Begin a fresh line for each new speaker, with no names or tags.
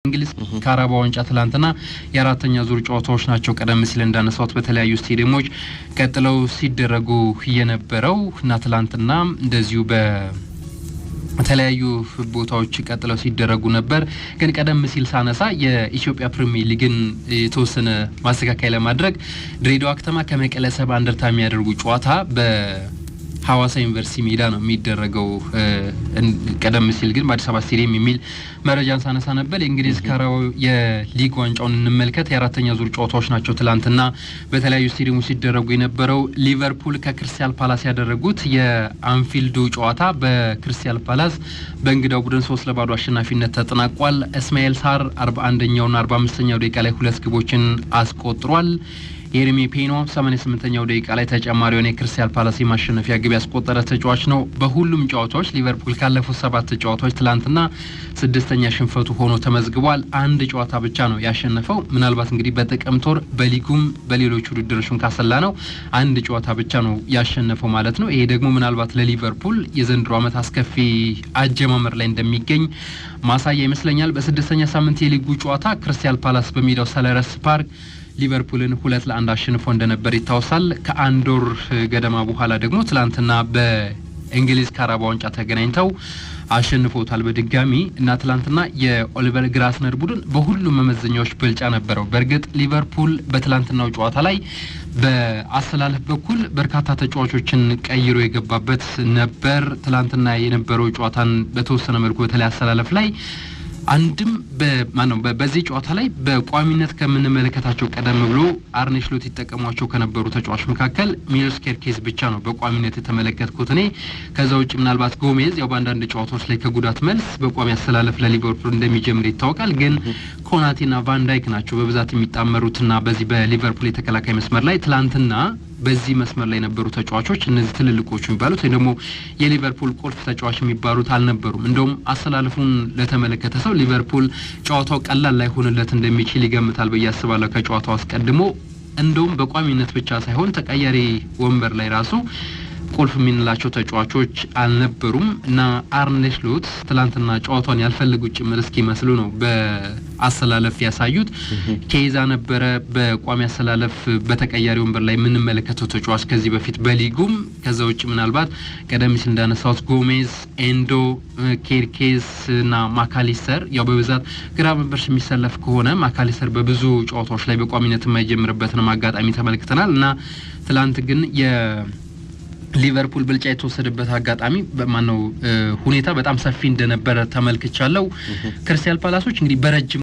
እንግሊዝ ካራባኦ ዋንጫ ትላንትና የአራተኛ ዙር ጨዋታዎች ናቸው ቀደም ሲል እንዳነሳሁት በተለያዩ ስቴዲየሞች ቀጥለው ሲደረጉ የነበረው እና ትላንትና እንደዚሁ በተለያዩ ቦታዎች ቀጥለው ሲደረጉ ነበር። ግን ቀደም ሲል ሳነሳ የኢትዮጵያ ፕሪሚየር ሊግን የተወሰነ ማስተካከያ ለማድረግ ድሬዳዋ ከተማ ከመቀለ ሰባ እንደርታ የሚያደርጉ ጨዋታ ሐዋሳ ዩኒቨርሲቲ ሜዳ ነው የሚደረገው። ቀደም ሲል ግን በአዲስ አበባ ስቴዲየም የሚል መረጃን ሳነሳ ነበር። የእንግሊዝ ካራባኦ የሊግ ዋንጫውን እንመልከት። የአራተኛ ዙር ጨዋታዎች ናቸው ትላንትና በተለያዩ ስቴዲየሞች ሲደረጉ የነበረው። ሊቨርፑል ከክሪስታል ፓላስ ያደረጉት የአንፊልዱ ጨዋታ በክሪስታል ፓላስ በእንግዳው ቡድን 3-0 አሸናፊነት ተጠናቋል። እስማኤል ሳር 41ኛውና 45ኛው ደቂቃ ላይ ሁለት ግቦችን አስቆጥሯል። የኤርሚ ፔኖ 88ኛው ደቂቃ ላይ ተጨማሪውን የክሪስታል ፓላስ የማሸነፊያ ግብ ያስቆጠረ ተጫዋች ነው። በሁሉም ጨዋታዎች ሊቨርፑል ካለፉት 7 ጨዋታዎች ትላንትና 6ኛ ሽንፈቱ ሆኖ ተመዝግቧል። አንድ ጨዋታ ብቻ ነው ያሸነፈው። ምናልባት እንግዲህ በጥቅምት ወር በሊጉም በሌሎች ውድድሮችም ካሰላ ነው አንድ ጨዋታ ብቻ ነው ያሸነፈው ማለት ነው። ይሄ ደግሞ ምናልባት ለሊቨርፑል የዘንድሮ ዓመት አስከፊ አጀማመር ላይ እንደሚገኝ ማሳያ ይመስለኛል። በ6ኛ ሳምንት የሊጉ ጨዋታ ክሪስታል ፓላስ በሜዳው ሰለረስ ፓርክ ሊቨርፑልን 2-1 አሸንፎ እንደነበር ይታወሳል። ከአንድ ወር ገደማ በኋላ ደግሞ ትላንትና በእንግሊዝ ካራባኦ ዋንጫ ተገናኝተው አሸንፎታል በድጋሚ እና ትላንትና የኦሊቨር ግራስነር ቡድን በሁሉም መመዘኛዎች ብልጫ ነበረው። በእርግጥ ሊቨርፑል በትላንትናው ጨዋታ ላይ በአሰላለፍ በኩል በርካታ ተጫዋቾችን ቀይሮ የገባበት ነበር። ትላንትና የነበረው ጨዋታን በተወሰነ መልኩ በተለይ አሰላለፍ ላይ አንድም በዚህ ጨዋታ ላይ በቋሚነት ከምንመለከታቸው ቀደም ብሎ አርኔ ስሎት ይጠቀሟቸው ከነበሩ ተጫዋቾች መካከል ሚሎስ ኬርኬዝ ብቻ ነው በቋሚነት የተመለከትኩት እኔ። ከዛ ውጭ ምናልባት ጎሜዝ ያው በአንዳንድ ጨዋታዎች ላይ ከጉዳት መልስ በቋሚ አሰላለፍ ለሊቨርፑል እንደሚጀምር ይታወቃል። ግን ኮናቴና ቫንዳይክ ናቸው በብዛት የሚጣመሩትና በዚህ በሊቨርፑል የተከላካይ መስመር ላይ ትላንትና በዚህ መስመር ላይ የነበሩ ተጫዋቾች እነዚህ ትልልቆቹ የሚባሉት ወይ ደግሞ የሊቨርፑል ቁልፍ ተጫዋች የሚባሉት አልነበሩም። እንደውም አሰላለፉን ለተመለከተ ሰው ሊቨርፑል ጨዋታው ቀላል ላይ ሆነለት እንደሚችል ይገምታል ብዬ አስባለሁ። ከጨዋታው አስቀድሞ እንደውም በቋሚነት ብቻ ሳይሆን ተቀያሪ ወንበር ላይ ራሱ ቁልፍ የሚንላቸው ተጫዋቾች አልነበሩም እና አርኔ ስሎት ትላንትና ጨዋታውን ያልፈልጉት ጭምር እስኪመስሉ ነው በአሰላለፍ ያሳዩት። ኬዛ ነበረ በቋሚ አሰላለፍ በተቀያሪ ወንበር ላይ የምንመለከተው ተጫዋች ከዚህ በፊት በሊጉም። ከዛ ውጭ ምናልባት ቀደም ሲል እንዳነሳሁት ጎሜዝ፣ ኤንዶ፣ ኬርኬዝ እና ማካሊስተር ያው በብዛት ግራ መንበር የሚሰለፍ ከሆነ ማካሊስተር በብዙ ጨዋታዎች ላይ በቋሚነት የማይጀምርበትን አጋጣሚ ተመልክተናል እና ትላንት ግን ሊቨርፑል ብልጫ የተወሰደበት አጋጣሚ በማነው ሁኔታ በጣም ሰፊ እንደነበረ ተመልክቻለሁ። ክሪስታል ፓላሶች እንግዲህ በረጅም